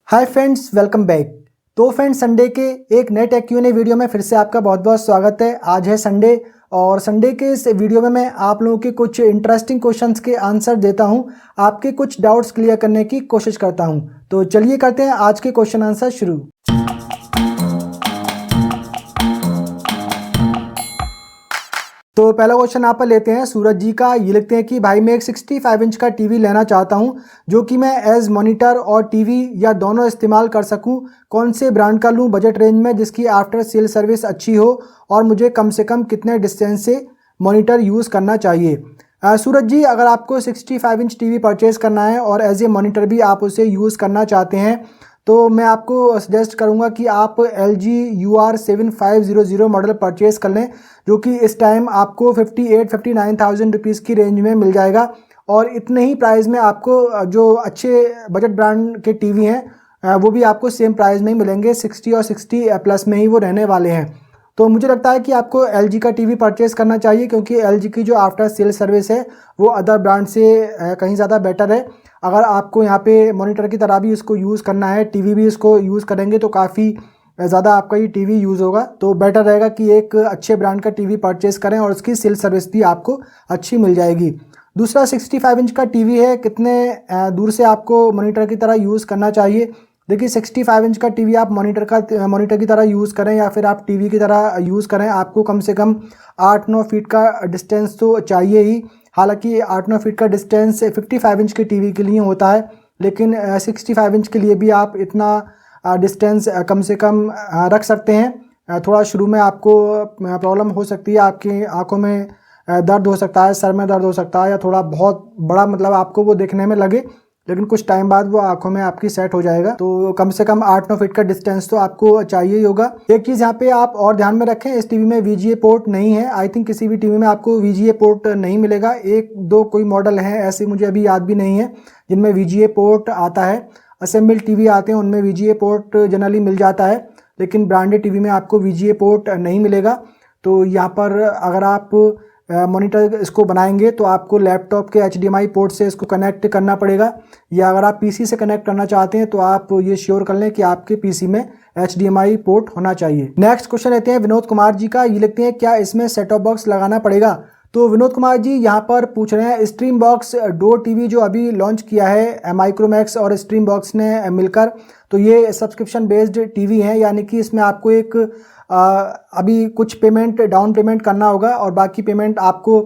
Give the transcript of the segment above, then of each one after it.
Hi friends, welcome back. तो friends, Sunday के एक नए टेक Q&A वीडियो में फिर से आपका बहुत बहुत स्वागत है। आज है संडे और संडे के इस वीडियो में मैं आप लोगों के कुछ इंटरेस्टिंग क्वेश्चंस के आंसर देता हूं, आपके कुछ डाउट्स क्लियर करने की कोशिश करता हूं। तो चलिए करते हैं आज के क्वेश्चन आंसर शुरू। तो पहला क्वेश्चन यहाँ पर लेते हैं सूरज जी का। ये लिखते हैं कि भाई मैं एक 65 इंच का टीवी लेना चाहता हूँ जो कि मैं एज मॉनिटर और टीवी या दोनों इस्तेमाल कर सकूँ। कौन से ब्रांड का लूँ बजट रेंज में जिसकी आफ्टर सेल सर्विस अच्छी हो, और मुझे कम से कम कितने डिस्टेंस से मॉनिटर यूज़ करना चाहिए। सूरज जी, अगर आपको 65 इंच टीवी परचेज़ करना है और एज ए मॉनिटर भी आप उसे यूज़ करना चाहते हैं तो मैं आपको सजेस्ट करूंगा कि आप LG UR7500 मॉडल परचेज़ कर लें, जो कि इस टाइम आपको 59,000 रुपीज़ की रेंज में मिल जाएगा। और इतने ही प्राइस में आपको जो अच्छे बजट ब्रांड के टीवी हैं वो भी आपको सेम प्राइस में ही मिलेंगे। 60 और 60 प्लस में ही वो रहने वाले हैं। तो मुझे लगता है कि आपको LG का टीवी परचेज़ करना चाहिए, क्योंकि LG की जो आफ्टर सेल सर्विस है वो अदर ब्रांड से कहीं ज़्यादा बेटर है। अगर आपको यहाँ पे मॉनिटर की तरह भी इसको यूज़ करना है, टीवी भी इसको यूज़ करेंगे तो काफ़ी ज़्यादा आपका ये टीवी यूज़ होगा। तो बेटर रहेगा कि एक अच्छे ब्रांड का टीवी परचेज़ करें और उसकी सेल सर्विस भी आपको अच्छी मिल जाएगी। दूसरा 65 इंच का टीवी है, कितने दूर से आपको मॉनिटर की तरह यूज़ करना चाहिए। देखिए 65 इंच का टीवी आप मॉनिटर की तरह यूज़ करें या फिर आप टीवी की तरह यूज़ करें, आपको कम से कम 8-9 फीट का डिस्टेंस तो चाहिए ही। हालांकि 8-9 फीट का डिस्टेंस 55 इंच के टीवी के लिए होता है, लेकिन 65 इंच के लिए भी आप इतना डिस्टेंस कम से कम रख सकते हैं। थोड़ा शुरू में आपको प्रॉब्लम हो सकती है, आपकी आंखों में दर्द हो सकता है, सर में दर्द हो सकता है, या थोड़ा बहुत बड़ा मतलब आपको वो देखने में लगे, लेकिन कुछ टाइम बाद वो आंखों में आपकी सेट हो जाएगा। तो कम से कम 8-9 फीट का डिस्टेंस तो आपको चाहिए ही होगा। एक चीज़ यहाँ पे आप और ध्यान में रखें, इस टीवी में VGA पोर्ट नहीं है। आई थिंक किसी भी टीवी में आपको VGA पोर्ट नहीं मिलेगा। एक दो कोई मॉडल हैं ऐसे, मुझे अभी याद भी नहीं है, जिनमें VGA पोर्ट आता है। असेंबल्ड टीवी आते हैं उनमें VGA पोर्ट जनरली मिल जाता है, लेकिन ब्रांडेड टीवी में आपको VGA पोर्ट नहीं मिलेगा। तो यहाँ पर अगर आप मॉनिटर इसको बनाएंगे तो आपको लैपटॉप के HDMI पोर्ट से इसको कनेक्ट करना पड़ेगा, या अगर आप PC से कनेक्ट करना चाहते हैं तो आप ये श्योर कर लें कि आपके PC में HDMI पोर्ट होना चाहिए। नेक्स्ट क्वेश्चन लेते हैं विनोद कुमार जी का। ये लिखते हैं क्या इसमें सेट टॉप बॉक्स लगाना पड़ेगा। तो विनोद कुमार जी यहाँ पर पूछ रहे हैं स्ट्रीम बॉक्स डोर टीवी जो अभी लॉन्च किया है माइक्रोमैक्स और स्ट्रीम बॉक्स ने मिलकर, तो ये सब्सक्रिप्शन बेस्ड टीवी है, यानी कि इसमें आपको एक अभी कुछ पेमेंट डाउन पेमेंट करना होगा और बाकी पेमेंट आपको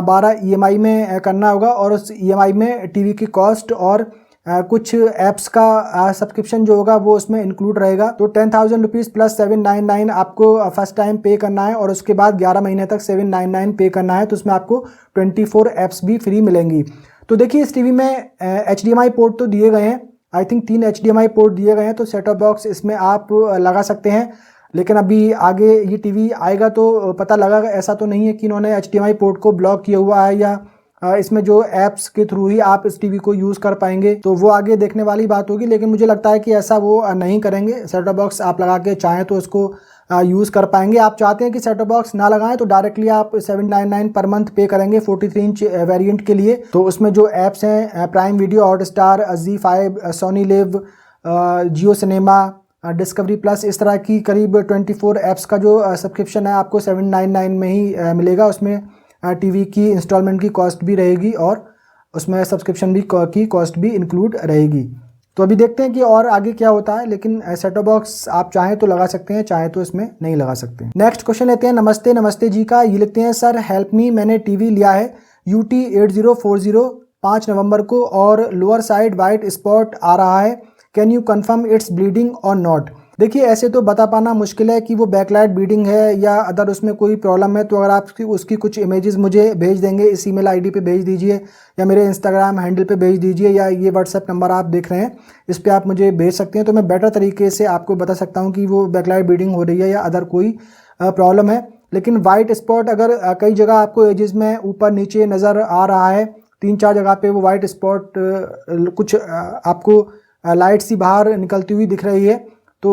12 EMI में करना होगा, और उस EMI में टीवी की कॉस्ट और कुछ ऐप्स का सब्सक्रिप्शन जो होगा वो उसमें इंक्लूड रहेगा। तो 10,000 रुपीज़ प्लस 799 आपको फर्स्ट टाइम पे करना है, और उसके बाद 11 महीने तक 799 पे करना है। तो उसमें आपको 24 ऐप्स भी फ्री मिलेंगी। तो देखिए इस टीवी में HDMI पोर्ट तो दिए गए हैं, आई थिंक 3 HDMI पोर्ट दिए गए हैं, तो सेट टॉप बॉक्स इसमें आप लगा सकते हैं। लेकिन अभी आगे ये टीवी आएगा तो पता लगा, ऐसा तो नहीं है कि इन्होंने HDMI पोर्ट को ब्लॉक किया हुआ है या इसमें जो ऐप्स के थ्रू ही आप इस टीवी को यूज़ कर पाएंगे, तो वो आगे देखने वाली बात होगी। लेकिन मुझे लगता है कि ऐसा वो नहीं करेंगे। सेट टॉप बॉक्स आप लगा के चाहें तो उसको यूज़ कर पाएंगे। आप चाहते हैं कि सेट टॉप बॉक्स ना लगाएं तो डायरेक्टली आप 799 पर मंथ पे करेंगे 43 इंच वेरिएंट के लिए। तो उसमें जो ऐप्स हैं Prime Video, Hotstar, ZEE5, Sony Liv, Jio Cinema, Discovery Plus, इस तरह की करीब 24 ऐप्स का जो सब्सक्रिप्शन है आपको 799 में ही मिलेगा। उसमें टीवी की इंस्टॉलमेंट की कॉस्ट भी रहेगी और उसमें सब्सक्रिप्शन भी की कॉस्ट भी इंक्लूड रहेगी। तो अभी देखते हैं कि और आगे क्या होता है, लेकिन सेट टॉप बॉक्स आप चाहें तो लगा सकते हैं, चाहें तो इसमें नहीं लगा सकते। नेक्स्ट क्वेश्चन लेते हैं नमस्ते जी का। ये लिखते हैं सर हेल्प मी, मैंने टीवी लिया है UT 8040 5 नवंबर को और लोअर साइड वाइट स्पॉट आ रहा है, can you confirm it's bleeding और नॉट। देखिए ऐसे तो बता पाना मुश्किल है कि वो बैकलाइट ब्लीडिंग है या अदर उसमें कोई प्रॉब्लम है। तो अगर आप उसकी कुछ इमेजेस मुझे भेज देंगे, इस ईमेल ID पे भेज दीजिए, या मेरे इंस्टाग्राम हैंडल पे भेज दीजिए, या ये WhatsApp नंबर आप देख रहे हैं इस पर आप मुझे भेज सकते हैं, तो मैं बेटर तरीके से आपको बता सकता हूँ कि वो बैकलाइट ब्लीडिंग हो रही है या अदर कोई प्रॉब्लम है। लेकिन वाइट स्पॉट अगर कई जगह आपको एजेस में ऊपर नीचे नज़र आ रहा है, 3-4 जगह पे वो वाइट स्पॉट कुछ आपको लाइट सी बाहर निकलती हुई दिख रही है, तो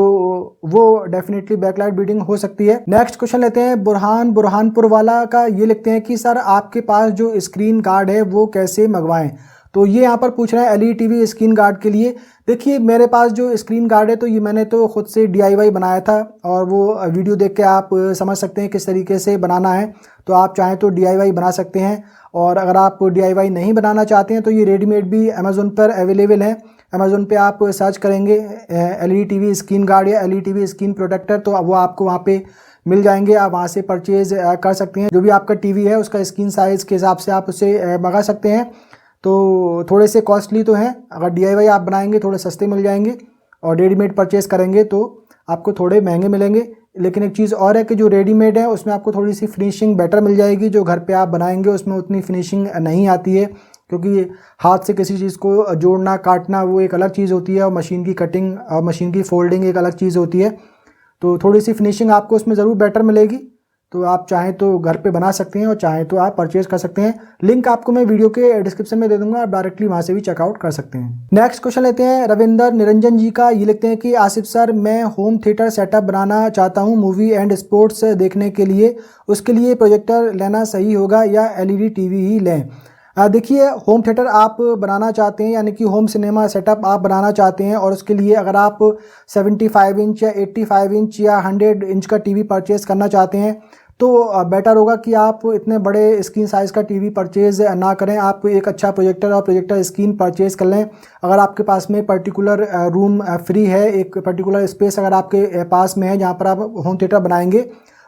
वो डेफिनेटली बैकलाइट ब्लीडिंग हो सकती है। नेक्स्ट क्वेश्चन लेते हैं बुरहानपुर वाला का। ये लिखते हैं कि सर आपके पास जो स्क्रीन गार्ड है वो कैसे मंगवाएं। तो ये यहाँ पर पूछ रहे हैं एलईडी टीवी स्क्रीन गार्ड के लिए। देखिए मेरे पास जो स्क्रीन गार्ड है तो ये मैंने तो खुद से DIY बनाया था, और वो वीडियो देख के आप समझ सकते हैं किस तरीके से बनाना है। तो आप चाहें तो DIY बना सकते हैं, और अगर आप DIY नहीं बनाना चाहते हैं तो ये रेडीमेड भी अमेज़ोन पर अवेलेबल है। अमेज़ोन पे आप सर्च करेंगे एलईडी टीवी स्क्रीन गार्ड या एलईडी टीवी स्क्रीन प्रोटेक्टर, तो वो आपको वहाँ पे मिल जाएंगे। आप वहाँ से परचेज़ कर सकते हैं। जो भी आपका टीवी है उसका स्क्रीन साइज़ के हिसाब से आप उसे मंगा सकते हैं। तो थोड़े से कॉस्टली तो हैं, अगर DIY आप बनाएंगे थोड़े सस्ते मिल जाएंगे, और रेडीमेड परचेज़ करेंगे तो आपको थोड़े महंगे मिलेंगे। लेकिन एक चीज़ और है कि जो रेडीमेड है उसमें आपको थोड़ी सी फिनिशिंग बेटर मिल जाएगी। जो घर पे आप बनाएंगे उसमें उतनी फिनिशिंग नहीं आती है, क्योंकि हाथ से किसी चीज़ को जोड़ना काटना वो एक अलग चीज़ होती है, और मशीन की कटिंग और मशीन की फोल्डिंग एक अलग चीज़ होती है। तो थोड़ी सी फिनिशिंग आपको उसमें ज़रूर बेटर मिलेगी। तो आप चाहें तो घर पे बना सकते हैं, और चाहें तो आप परचेज़ कर सकते हैं। लिंक आपको मैं वीडियो के डिस्क्रिप्शन में दे दूंगा, आप डायरेक्टली वहाँ से भी चेकआउट कर सकते हैं। नेक्स्ट क्वेश्चन लेते हैं रविंदर निरंजन जी का। ये लिखते हैं कि आसिफ सर, मैं होम थिएटर सेटअप बनाना चाहता हूँ मूवी एंड स्पोर्ट्स देखने के लिए। उसके लिए प्रोजेक्टर लेना सही होगा या एलईडी टीवी ही लें? देखिए होम थिएटर आप बनाना चाहते हैं, यानी कि होम सिनेमा सेटअप आप बनाना चाहते हैं, और उसके लिए अगर आप 75 इंच या 85 इंच या 100 इंच का टीवी परचेज़ करना चाहते हैं तो बेटर होगा कि आप इतने बड़े स्क्रीन साइज़ का टीवी परचेज़ ना करें। आप एक अच्छा प्रोजेक्टर और प्रोजेक्टर स्क्रीन परचेज़ कर लें। अगर आपके पास में पर्टिकुलर रूम फ्री है, एक पर्टिकुलर स्पेस अगर आपके पास में है जहाँ पर आप होम थिएटर बनाएंगे,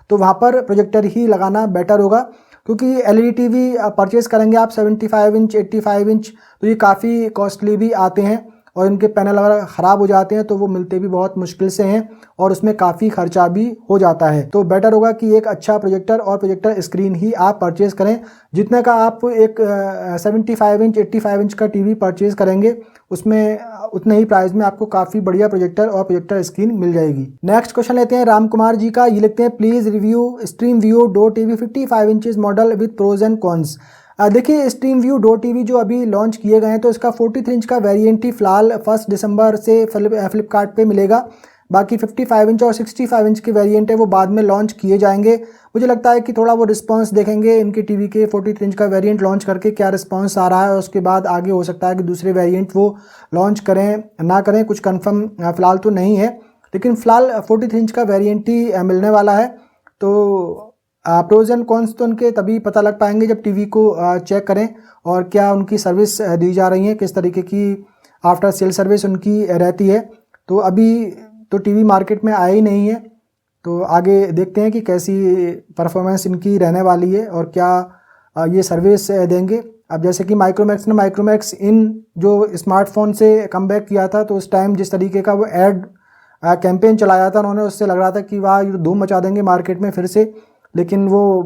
तो वहाँ पर प्रोजेक्टर ही लगाना बेटर होगा। क्योंकि एलईडी टीवी परचेज़ करेंगे आप 75 इंच 85 इंच, तो ये काफ़ी कॉस्टली भी आते हैं, और इनके पैनल अगर ख़राब हो जाते हैं तो वो मिलते भी बहुत मुश्किल से हैं, और उसमें काफ़ी खर्चा भी हो जाता है। तो बेटर होगा कि एक अच्छा प्रोजेक्टर और प्रोजेक्टर स्क्रीन ही आप परचेज़ करें। जितने का आप एक 75 इंच 85 इंच का टीवी परचेज़ करेंगे उसमें उतने ही प्राइस में आपको काफ़ी बढ़िया प्रोजेक्टर और प्रोजेक्टर स्क्रीन मिल जाएगी। नेक्स्ट क्वेश्चन लेते हैं राम कुमार जी का। ये लिखते हैं please review Stream View Do TV 55 inches model with pros and cons. देखिए स्ट्रीम व्यू डो टीवी जो अभी लॉन्च किए गए हैं तो इसका 43 इंच का वेरिएंट ही फ़िलहाल 1 दिसंबर से फ्लिपकार्ट पे मिलेगा। बाकी 55 इंच और 65 इंच के वेरिएंट है वो बाद में लॉन्च किए जाएंगे। मुझे लगता है कि थोड़ा वो रिस्पांस देखेंगे इनके टीवी के 43 इंच का वेरिएंट लॉन्च करके क्या रिस्पांस आ रहा है, और उसके बाद आगे हो सकता है कि दूसरे वेरिएंट वो लॉन्च करें ना करें, कुछ कंफर्म फ़िलहाल तो नहीं है। लेकिन फ़िलहाल 43 इंच का वेरिएंट ही मिलने वाला है। तो प्रोज एंड कॉन्स तो उनके तभी पता लग पाएंगे जब टीवी को चेक करें, और क्या उनकी सर्विस दी जा रही है, किस तरीके की आफ्टर सेल सर्विस उनकी रहती है। तो अभी तो टीवी मार्केट में आया ही नहीं है, तो आगे देखते हैं कि कैसी परफॉर्मेंस इनकी रहने वाली है और क्या ये सर्विस देंगे। अब जैसे कि माइक्रोमैक्स इन जो स्मार्टफोन से कमबैक किया था, तो उस टाइम जिस तरीके का वो एड कैंपेन चलाया था उन्होंने, उससे लग रहा था कि वाह ये धूम मचा देंगे मार्केट में फिर से। लेकिन वो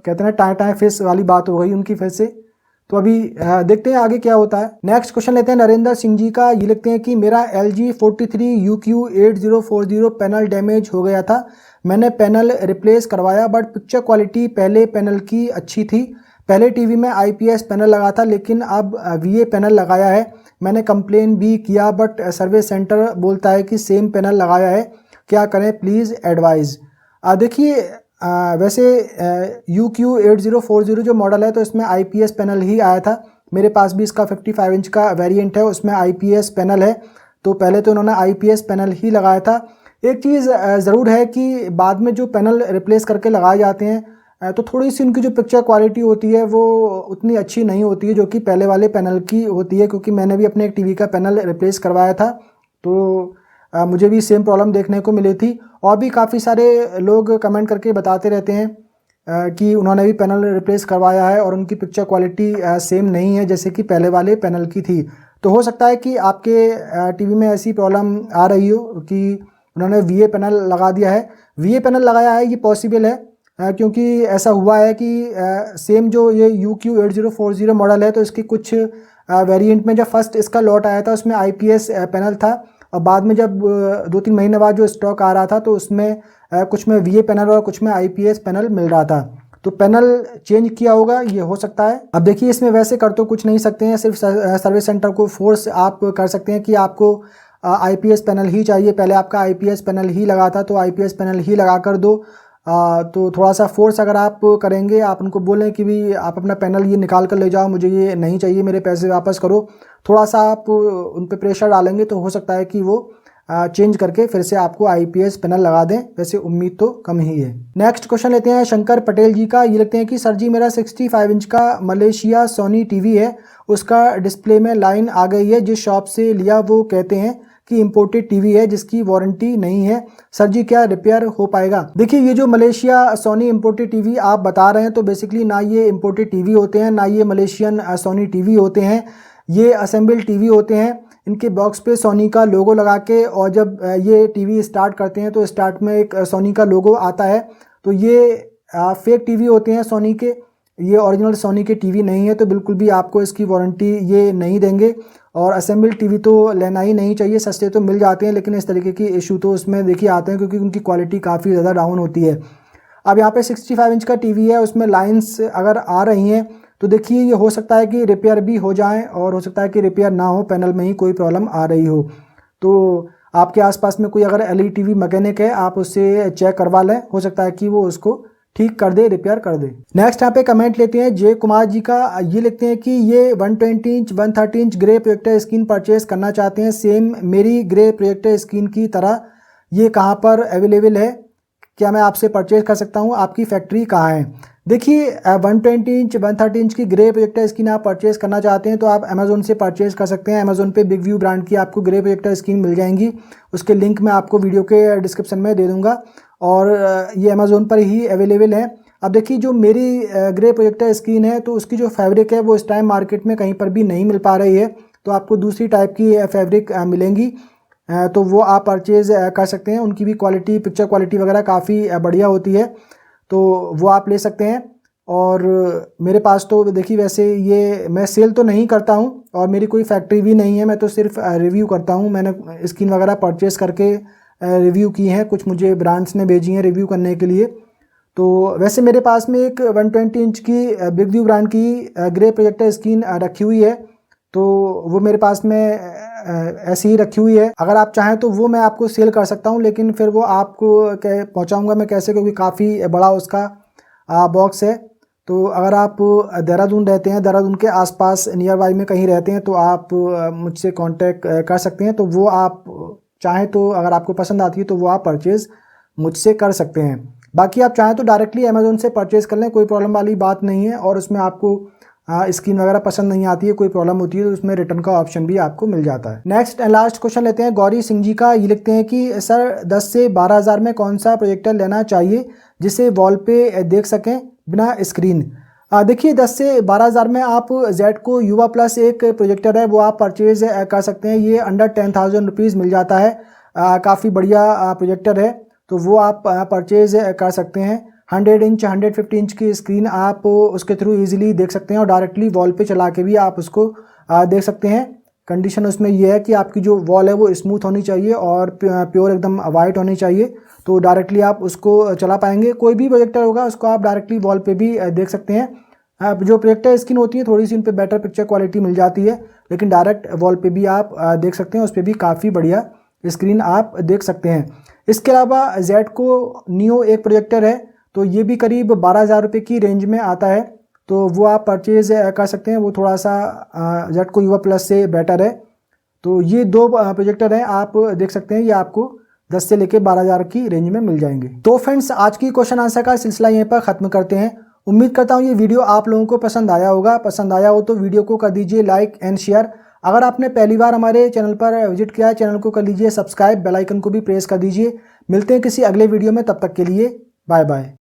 कहते हैं टाइम टाइम फिश वाली बात हो गई उनकी फिर से। तो अभी देखते हैं आगे क्या होता है। नेक्स्ट क्वेश्चन लेते हैं नरेंद्र सिंह जी का। ये लिखते हैं कि मेरा LG 43 UQ8040 पैनल डैमेज हो गया था। मैंने पैनल रिप्लेस करवाया बट पिक्चर क्वालिटी पहले पैनल की अच्छी थी। पहले टीवी में IPS पैनल लगा था लेकिन अब VA पैनल लगाया है। मैंने कंप्लेन भी किया बट सर्विस सेंटर बोलता है कि सेम पैनल लगाया है, क्या करें प्लीज़ एडवाइज़। देखिए वैसे UQ8040 जो मॉडल है तो इसमें IPS पैनल ही आया था। मेरे पास भी इसका 55 इंच का वेरिएंट है, उसमें IPS पैनल है। तो पहले तो उन्होंने IPS पैनल ही लगाया था। एक चीज़ ज़रूर है कि बाद में जो पैनल रिप्लेस करके लगाए जाते हैं तो थोड़ी सी उनकी जो पिक्चर क्वालिटी होती है वो उतनी अच्छी नहीं होती है जो कि पहले वाले पैनल की होती है। क्योंकि मैंने भी अपने एक टीवी का पैनल रिप्लेस करवाया था, तो मुझे भी सेम प्रॉब्लम देखने को मिली थी। और भी काफ़ी सारे लोग कमेंट करके बताते रहते हैं कि उन्होंने भी पैनल रिप्लेस करवाया है और उनकी पिक्चर क्वालिटी सेम नहीं है जैसे कि पहले वाले पैनल की थी। तो हो सकता है कि आपके टीवी में ऐसी प्रॉब्लम आ रही हो कि उन्होंने VA पैनल लगा दिया है। VA पैनल लगाया है ये पॉसिबल है, क्योंकि ऐसा हुआ है कि सेम जो ये UQ8040 मॉडल है तो इसकी कुछ वेरिएंट में जब फर्स्ट इसका लॉट आया था उसमें IPS पैनल था, और बाद में जब 2-3 महीने बाद जो स्टॉक आ रहा था तो उसमें कुछ में VA पैनल और कुछ में IPS पैनल मिल रहा था। तो पैनल चेंज किया होगा, ये हो सकता है। अब देखिए इसमें वैसे कर तो कुछ नहीं सकते हैं, सिर्फ सर्विस सेंटर को फोर्स आप कर सकते हैं कि आपको IPS पैनल ही चाहिए। पहले आपका IPS पैनल ही लगा था तो IPS पैनल ही लगा कर दो। तो थोड़ा सा फोर्स अगर आप करेंगे, आप उनको बोलें कि भी आप अपना पैनल ये निकाल कर ले जाओ, मुझे ये नहीं चाहिए, मेरे पैसे वापस करो, थोड़ा सा आप उन पे प्रेशर डालेंगे तो हो सकता है कि वो चेंज करके फिर से आपको IPS पैनल लगा दें। वैसे उम्मीद तो कम ही है। नेक्स्ट क्वेश्चन लेते हैं शंकर पटेल जी का। ये लिखते हैं कि सर जी मेरा 65 इंच का मलेशिया सोनी टीवी है, उसका डिस्प्ले में लाइन आ गई है, जिस शॉप से लिया वो कहते हैं कि इम्पोर्टेड टीवी है जिसकी वारंटी नहीं है, सर जी क्या रिपेयर हो पाएगा? देखिए ये जो मलेशिया सोनी इम्पोर्टेड टीवी आप बता रहे हैं तो बेसिकली ना ये इम्पोर्टेड टीवी होते हैं, ना ये मलेशियन सोनी टीवी होते हैं, ये असेंबल्ड टीवी होते हैं। इनके बॉक्स पे सोनी का लोगो लगा के और जब ये टीवी स्टार्ट करते हैं तो स्टार्ट में एक सोनी का लोगो आता है, तो ये फेक टीवी होते हैं सोनी के, ये ओरिजिनल सोनी के टीवी नहीं है, तो बिल्कुल भी आपको इसकी वारंटी ये नहीं देंगे। और असेंबल्ड टीवी तो लेना ही नहीं चाहिए, सस्ते तो मिल जाते हैं लेकिन इस तरीके की इशू तो उसमें देखिए आते हैं क्योंकि उनकी क्वालिटी काफ़ी ज़्यादा डाउन होती है। अब यहाँ पे 65 इंच का टीवी है, उसमें लाइंस अगर आ रही हैं तो देखिए ये हो सकता है कि रिपेयर भी हो जाएं और हो सकता है कि रिपेयर ना हो, पैनल में ही कोई प्रॉब्लम आ रही हो। तो आपके आसपास में कोई अगर LED टीवी मैकेनिक है आप उससे चेक करवा लें, हो सकता है कि वो उसको ठीक कर दे, रिपेयर कर दे। नेक्स्ट यहाँ पे कमेंट लेते हैं जय कुमार जी का। ये लिखते हैं कि ये 120 inch 130 inch grey projector screen purchase करना चाहते हैं, सेम मेरी ग्रे प्रोजेक्टर स्क्रीन की तरह, ये कहाँ पर अवेलेबल है, क्या मैं आपसे परचेज कर सकता हूँ, आपकी फैक्ट्री कहाँ है? देखिए 120 इंच 130 इंच की ग्रे प्रोजेक्टर स्क्रीन आप परचेज़ करना चाहते हैं तो आप अमेज़ोन से परचेज़ कर सकते हैं। अमेज़ोन पे बिग व्यू ब्रांड की आपको ग्रे प्रोजेक्टर स्क्रीन मिल जाएंगी, उसके लिंक मैं आपको वीडियो के डिस्क्रिप्शन में दे दूंगा और ये अमेज़ोन पर ही अवेलेबल है। अब देखिए जो मेरी ग्रे प्रोजेक्टर स्क्रीन है तो उसकी जो फैब्रिक है वो इस टाइम मार्केट में कहीं पर भी नहीं मिल पा रही है, तो आपको दूसरी टाइप की फैब्रिक मिलेंगी, तो वो आप परचेज़ कर सकते हैं। उनकी भी क्वालिटी, पिक्चर क्वालिटी वगैरह काफ़ी बढ़िया होती है, तो वो आप ले सकते हैं। और मेरे पास तो देखिए वैसे ये मैं सेल तो नहीं करता हूँ और मेरी कोई फैक्ट्री भी नहीं है, मैं तो सिर्फ रिव्यू करता हूँ। मैंने स्क्रीन वगैरह परचेज़ करके रिव्यू की हैं, कुछ मुझे ब्रांड्स ने भेजी हैं रिव्यू करने के लिए। तो वैसे मेरे पास में एक 120 इंच की बिग व्यू ब्रांड की ग्रे प्रोजेक्टर स्क्रीन रखी हुई है, तो वो मेरे पास में ऐसी ही रखी हुई है। अगर आप चाहें तो वो मैं आपको सेल कर सकता हूँ, लेकिन फिर वो आपको पहुँचाऊँगा मैं कैसे, क्योंकि काफ़ी बड़ा उसका बॉक्स है। तो अगर आप देहरादून रहते हैं, देहरादून के आसपास नियर बाई में कहीं रहते हैं तो आप मुझसे कांटेक्ट कर सकते हैं, तो वो आप चाहें तो अगर आपको पसंद आती है तो वो आप परचेज़ मुझसे कर सकते हैं। बाकी आप चाहें तो डायरेक्टली अमेज़ोन से परचेज़ कर लें, कोई प्रॉब्लम वाली बात नहीं है। और उसमें आपको स्क्रीन वगैरह पसंद नहीं आती है, कोई प्रॉब्लम होती है तो उसमें रिटर्न का ऑप्शन भी आपको मिल जाता है। नेक्स्ट एंड लास्ट क्वेश्चन लेते हैं गौरी सिंह जी का। ये लिखते हैं कि सर 10 से 12 हज़ार में कौन सा प्रोजेक्टर लेना चाहिए जिसे वॉल पे देख सकें बिना स्क्रीन? देखिए 10 से 12 हज़ार में आप जेडको युवा प्लस एक प्रोजेक्टर है वो आप परचेज़ कर सकते हैं, ये अंडर 10,000 रुपीज़ मिल जाता है, काफ़ी बढ़िया प्रोजेक्टर है, तो वो आप परचेज़ कर सकते हैं। 100 इंच 150 इंच की स्क्रीन आप उसके थ्रू इजीली देख सकते हैं और डायरेक्टली वॉल पे चला के भी आप उसको देख सकते हैं। कंडीशन उसमें यह है कि आपकी जो वॉल है वो स्मूथ होनी चाहिए और प्योर एकदम वाइट होनी चाहिए, तो डायरेक्टली आप उसको चला पाएंगे। कोई भी प्रोजेक्टर होगा उसको आप डायरेक्टली वॉल पे भी देख सकते हैं। जो प्रोजेक्टर स्क्रीन होती है थोड़ी सी उन पर बेटर पिक्चर क्वालिटी मिल जाती है, लेकिन डायरेक्ट वॉल पे भी आप देख सकते हैं, उस पर भी काफ़ी बढ़िया स्क्रीन आप देख सकते हैं। इसके अलावा जेडको नियो एक प्रोजेक्टर है, तो ये भी करीब 12 हज़ार रुपये की रेंज में आता है, तो वो आप परचेज़ कर सकते हैं। वो थोड़ा सा जेडको युवा प्लस से बेटर है। तो ये दो प्रोजेक्टर हैं, आप देख सकते हैं, ये आपको 10 से लेकर 12 हज़ार की रेंज में मिल जाएंगे। तो फ्रेंड्स आज की क्वेश्चन आंसर का सिलसिला यहीं पर ख़त्म करते हैं। उम्मीद करता हूँ ये वीडियो आप लोगों को पसंद आया होगा। पसंद आया हो तो वीडियो को कर दीजिए लाइक एंड शेयर। अगर आपने पहली बार हमारे चैनल पर विजिट किया है, चैनल को कर लीजिए सब्सक्राइब, बेल आइकन को भी प्रेस कर दीजिए। मिलते हैं किसी अगले वीडियो में, तब तक के लिए बाय बाय।